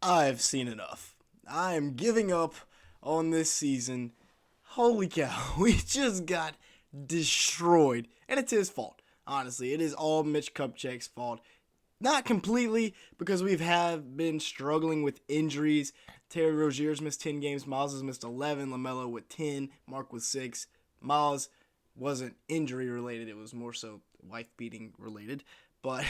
I've seen enough. I am giving up on this season. Holy cow, we just got destroyed. And it's his fault. Honestly, it is all Mitch Kupchak's fault. Not completely, because we've have been struggling with injuries. Terry Rozier's missed 10 games. Miles has missed 11. LaMelo with 10. Mark with 6. Miles wasn't injury related. It was more so wife beating related. But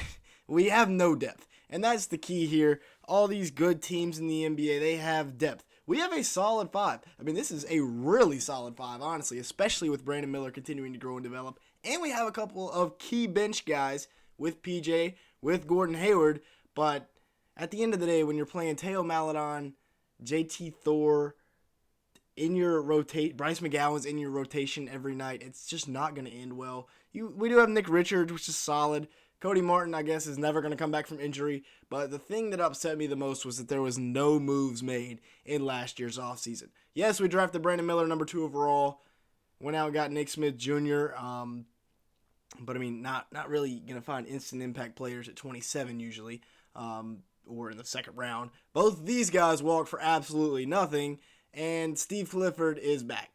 we have no depth. And that's the key here. All these good teams in the NBA, they have depth. We have a solid five. I mean, this is a really solid five, honestly, especially with Brandon Miller continuing to grow and develop. And we have a couple of key bench guys with PJ, with Gordon Hayward. But at the end of the day, when you're playing Teo Maledon, JT Thor in your rotate, Bryce McGowan's in your rotation every night, it's just not going to end well. We do have Nick Richards, which is solid. Cody Martin, I guess, is never going to come back from injury. But the thing that upset me the most was that there was no moves made in last year's offseason. Yes, we drafted Brandon Miller, number 2 overall. Went out and got Nick Smith Jr., but I mean, not really going to find instant impact players at 27 usually, or in the second round. Both of these guys walked for absolutely nothing, and Steve Clifford is back.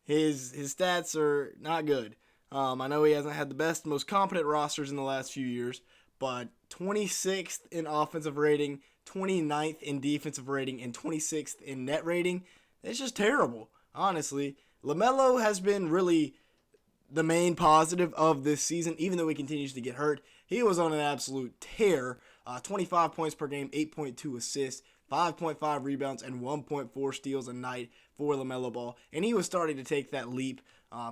His stats are not good. I know he hasn't had the best, most competent rosters in the last few years, but 26th in offensive rating, 29th in defensive rating, and 26th in net rating. It's just terrible, honestly. LaMelo has been really the main positive of this season, even though he continues to get hurt. He was on an absolute tear. 25 points per game, 8.2 assists, 5.5 rebounds, and 1.4 steals a night for LaMelo Ball. And he was starting to take that leap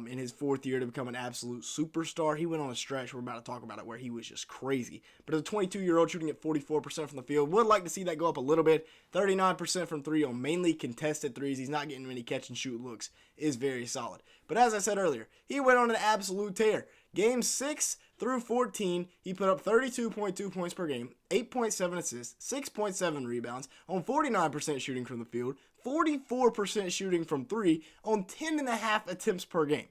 in his 4th year to become an absolute superstar. He went on a stretch, we're about to talk about it, where he was just crazy. But as a 22-year-old shooting at 44% from the field, would like to see that go up a little bit. 39% from 3 on mainly contested threes. He's not getting many catch-and-shoot looks. Is very solid. But as I said earlier, he went on an absolute tear. Game 6 through 14, he put up 32.2 points per game, 8.7 assists, 6.7 rebounds, on 49% shooting from the field, 44% shooting from 3, on 10.5 attempts per game.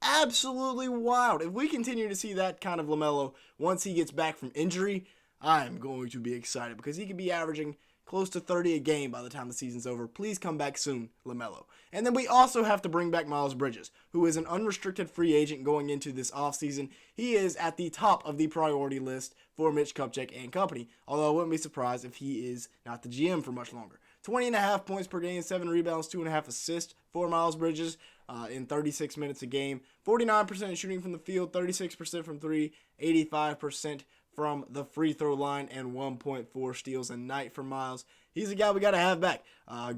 Absolutely wild. If we continue to see that kind of LaMelo once he gets back from injury, I am going to be excited because he could be averaging close to 30 a game by the time the season's over. Please come back soon, LaMelo. And then we also have to bring back Miles Bridges, who is an unrestricted free agent going into this offseason. He is at the top of the priority list for Mitch Kupchak and company, although I wouldn't be surprised if he is not the GM for much longer. 20.5 points per game, 7 rebounds, 2.5 assists for Miles Bridges in 36 minutes a game. 49% shooting from the field, 36% from 3, 85% from the free throw line, and 1.4 steals a night for Miles. He's a guy we got to have back.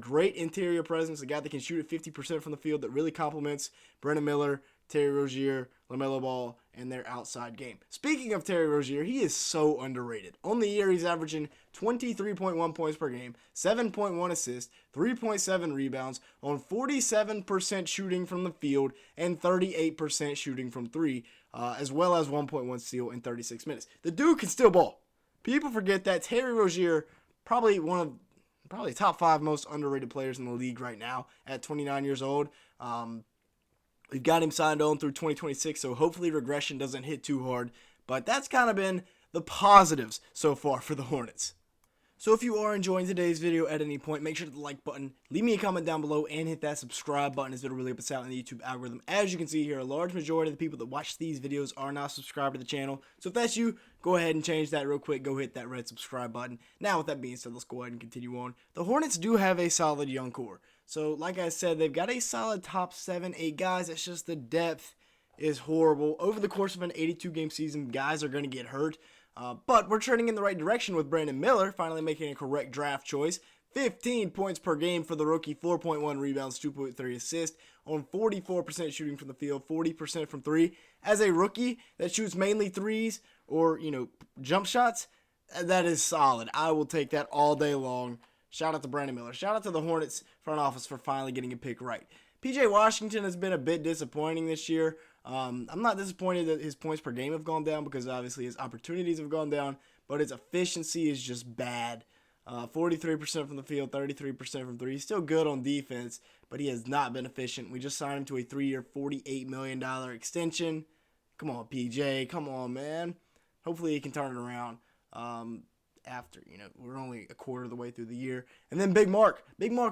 Great interior presence, a guy that can shoot at 50% from the field that really complements Brandon Miller, Terry Rozier, LaMelo Ball, and their outside game. Speaking of Terry Rozier, he is so underrated. On the year, he's averaging 23.1 points per game, 7.1 assists, 3.7 rebounds, on 47% shooting from the field, and 38% shooting from 3, as well as 1.1 steal in 36 minutes. The dude can still ball. People forget that. Terry Rozier, probably top 5 most underrated players in the league right now at 29 years old. We've got him signed on through 2026, so hopefully regression doesn't hit too hard. But that's kind of been the positives so far for the Hornets. So if you are enjoying today's video at any point, make sure to hit the like button, leave me a comment down below, and hit that subscribe button as it'll really help us out in the YouTube algorithm. As you can see here, a large majority of the people that watch these videos are not subscribed to the channel. So if that's you, go ahead and change that real quick. Go hit that red subscribe button. Now with that being said, let's go ahead and continue on. The Hornets do have a solid young core. So like I said, they've got a solid top 7, 8 guys. It's just the depth is horrible. Over the course of an 82-game season, guys are going to get hurt. But we're trending in the right direction with Brandon Miller finally making a correct draft choice. 15 points per game for the rookie, 4.1 rebounds, 2.3 assists, on 44% shooting from the field, 40% from 3. As a rookie that shoots mainly threes or, jump shots, that is solid. I will take that all day long. Shout out to Brandon Miller. Shout out to the Hornets front office for finally getting a pick right. PJ Washington has been a bit disappointing this year. I'm not disappointed that his points per game have gone down because obviously his opportunities have gone down, but his efficiency is just bad. 43% from the field, 33% from 3. He's still good on defense, but he has not been efficient. We just signed him to a 3-year, $48 million extension. Come on, PJ. Come on, man. Hopefully he can turn it around. after. We're only a quarter of the way through the year. And then Big Mark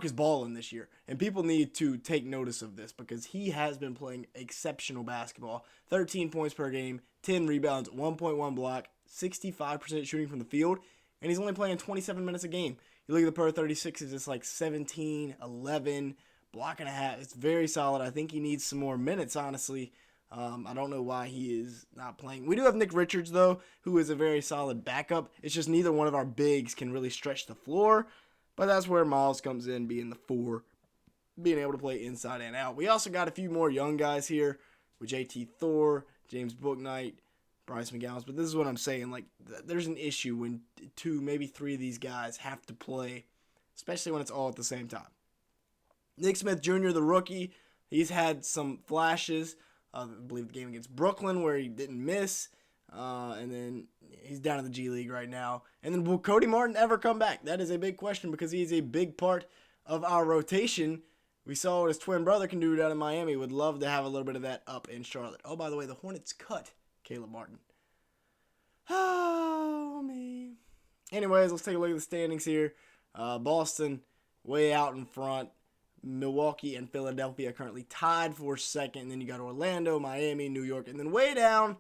is balling this year, and people need to take notice of this because he has been playing exceptional basketball. 13 points per game, 10 rebounds, 1.1 block, 65% shooting from the field, and he's only playing 27 minutes a game. You look at the per 36s, it's like 17, 11, block and a half. It's very solid. I think he needs some more minutes, honestly. I don't know why he is not playing. We do have Nick Richards, though, who is a very solid backup. It's just neither one of our bigs can really stretch the floor. But that's where Miles comes in, being the 4, being able to play inside and out. We also got a few more young guys here with JT Thor, James Bouknight, Bryce McGowan. But this is what I'm saying. Like, there's an issue when 2, maybe 3 of these guys have to play, especially when it's all at the same time. Nick Smith Jr., the rookie, he's had some flashes. I believe the game against Brooklyn where he didn't miss. And then he's down in the G League right now. And then will Cody Martin ever come back? That is a big question because he is a big part of our rotation. We saw what his twin brother can do down in Miami. Would love to have a little bit of that up in Charlotte. Oh, by the way, the Hornets cut Caleb Martin. Oh, me. Anyways, let's take a look at the standings here. Boston way out in front. Milwaukee and Philadelphia currently tied for second. And then you got Orlando, Miami, New York, and then way down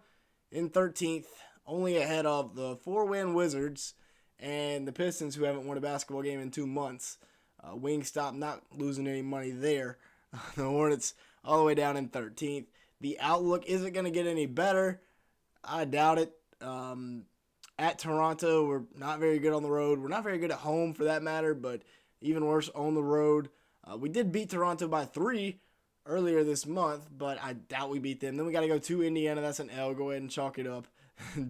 in 13th, only ahead of the 4-win Wizards and the Pistons, who haven't won a basketball game in 2 months. Wingstop not losing any money there. The Hornets all the way down in 13th. The outlook isn't going to get any better. I doubt it. At Toronto, we're not very good on the road. We're not very good at home for that matter, but even worse on the road. We did beat Toronto by 3 earlier this month, but I doubt we beat them. Then we got to go to Indiana. That's an L. Go ahead and chalk it up.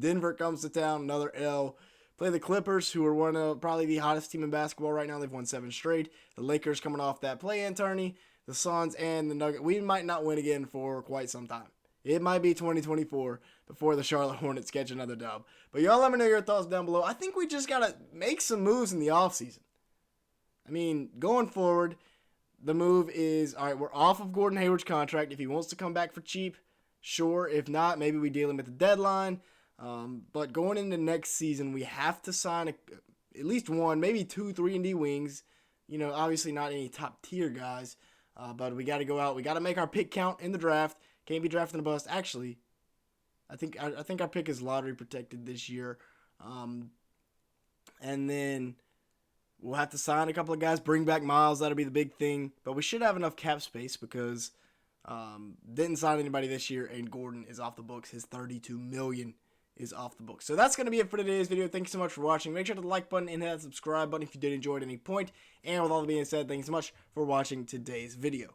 Denver comes to town. Another L. Play the Clippers, who are one of probably the hottest team in basketball right now. They've won 7 straight. The Lakers coming off that play-in tourney. The Suns and the Nuggets. We might not win again for quite some time. It might be 2024 before the Charlotte Hornets catch another dub. But y'all let me know your thoughts down below. I think we just got to make some moves in the offseason. I mean, going forward, the move is, all right, we're off of Gordon Hayward's contract. If he wants to come back for cheap, sure. If not, maybe we deal him at the deadline. But going into next season, we have to sign at least 1, maybe 2, 3-and-D wings. Obviously not any top-tier guys. But we got to go out. We got to make our pick count in the draft. Can't be drafting a bust. Actually, I think our pick is lottery protected this year. And then we'll have to sign a couple of guys, bring back Miles. That'll be the big thing. But we should have enough cap space because didn't sign anybody this year, and Gordon is off the books. His $32 million is off the books. So that's going to be it for today's video. Thank you so much for watching. Make sure to hit the like button and hit that subscribe button if you did enjoy at any point. And with all that being said, thanks so much for watching today's video.